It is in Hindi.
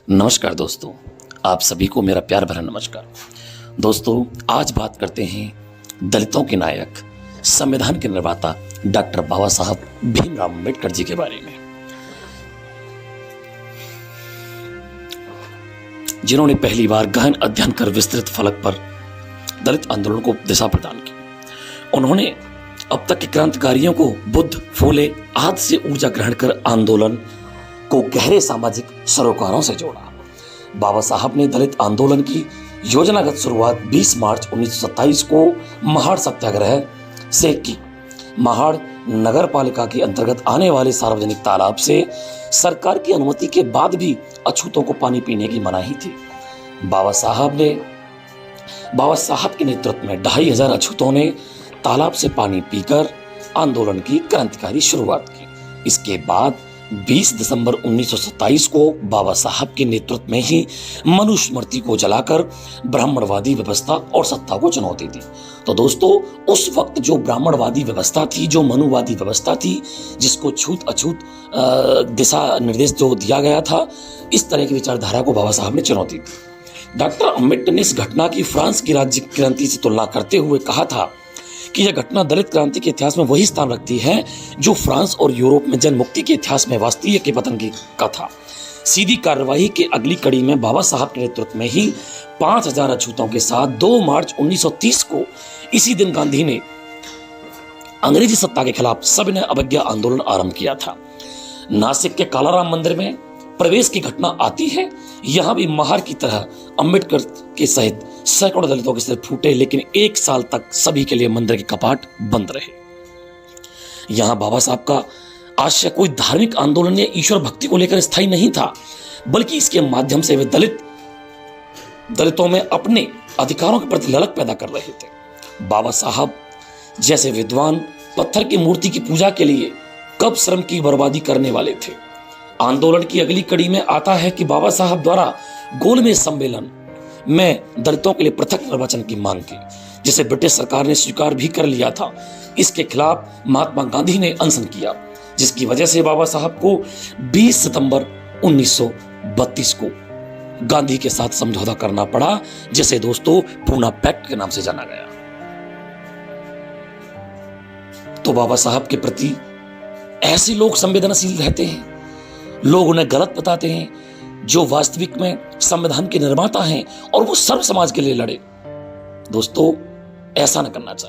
नमस्कार दोस्तों, आप सभी को मेरा प्यार भरा नमस्कार। दोस्तों, आज बात करते हैं दलितों के नायक, संविधान के निर्माता डॉक्टर बाबा साहब भीमराव अम्बेडकर जी के बारे में, जिन्होंने पहली बार गहन अध्ययन कर विस्तृत फलक पर दलित आंदोलन को दिशा प्रदान की। उन्होंने अब तक के क्रांतिकारियों को बुद्ध, फूले आदि से ऊर्जा ग्रहण कर आंदोलन को गहरे सामाजिक सरोकारों से जोड़ा। बाबा साहब ने दलित आंदोलन की योजनागत शुरुआत 20 मार्च 1927 को महाड़ सत्याग्रह से की। महाड़ नगर पालिका के अंतर्गत आने वाले सार्वजनिक तालाब से सरकार की अनुमति के बाद भी अछूतों को पानी पीने की मनाही थी। बाबा साहब के नेतृत्व में 2500 अछूतों ने तालाब से पानी पीकर आंदोलन की क्रांतिकारी शुरुआत की। इसके बाद 20 दिसंबर 1927 को बाबा साहब के नेतृत्व में ही मनुस्मृति को जलाकर ब्राह्मणवादी व्यवस्था और सत्ता को चुनौती दी। तो दोस्तों, उस वक्त जो ब्राह्मणवादी व्यवस्था थी, जो मनुवादी व्यवस्था थी, जिसको छूत अछूत दिशा निर्देश जो दिया गया था, इस तरह की विचारधारा को बाबा साहब ने चुनौती दी। डॉक्टर अम्बेडकर ने इस घटना की फ्रांस की राज्य क्रांति से तुलना करते हुए कहा था कि यह घटना दलित क्रांति के इतिहास में वही स्थान रखती है जो फ्रांस और यूरोप में जन मुक्ति के इतिहास में वास्तविय के पतन का था। सीधी कार्यवाही के अगली कड़ी में बाबा साहब के नेतृत्व में ही 5000 अछूतों के साथ 2 मार्च 1930 को इसी दिन गांधी ने अंग्रेजी सत्ता के खिलाफ सविनय अवज्ञा आंदोलन आरंभ किया था। नासिक के कालाराम मंदिर में प्रवेश की घटना आती है। यहां भी महार की तरह अम्बेडकर के सहित सैकड़ों दलितों के सिर फूटे, लेकिन 1 साल तक सभी के लिए मंदिर के कपाट बंद रहे। यहां बाबा साहब का आशय कोई धार्मिक आंदोलन या ईश्वर भक्ति को लेकर स्थायी नहीं था, बल्कि इसके माध्यम से वे दलितों में अपने अधिकारों के प्रति ललक पैदा कर रहे थे। बाबा साहब जैसे विद्वान पत्थर की मूर्ति की पूजा के लिए कब श्रम की बर्बादी करने वाले थे। आंदोलन की अगली कड़ी में आता है कि बाबा साहब द्वारा गोलमेज सम्मेलन में दलितों के लिए पृथक निर्वाचन की मांग की, जिसे ब्रिटिश सरकार ने स्वीकार भी कर लिया था। इसके खिलाफ महात्मा गांधी ने अनशन किया, जिसकी वजह से बाबा साहब को 20 सितंबर 1932 को गांधी के साथ समझौता करना पड़ा, जिसे दोस्तों पूना पैक्ट के नाम से जाना गया। तो बाबा साहब के प्रति ऐसे लोग संवेदनशील रहते हैं, लोग उन्हें गलत बताते हैं, जो वास्तविक में संविधान के निर्माता हैं और वो सर्व समाज के लिए लड़े। दोस्तों, ऐसा न करना चाहिए।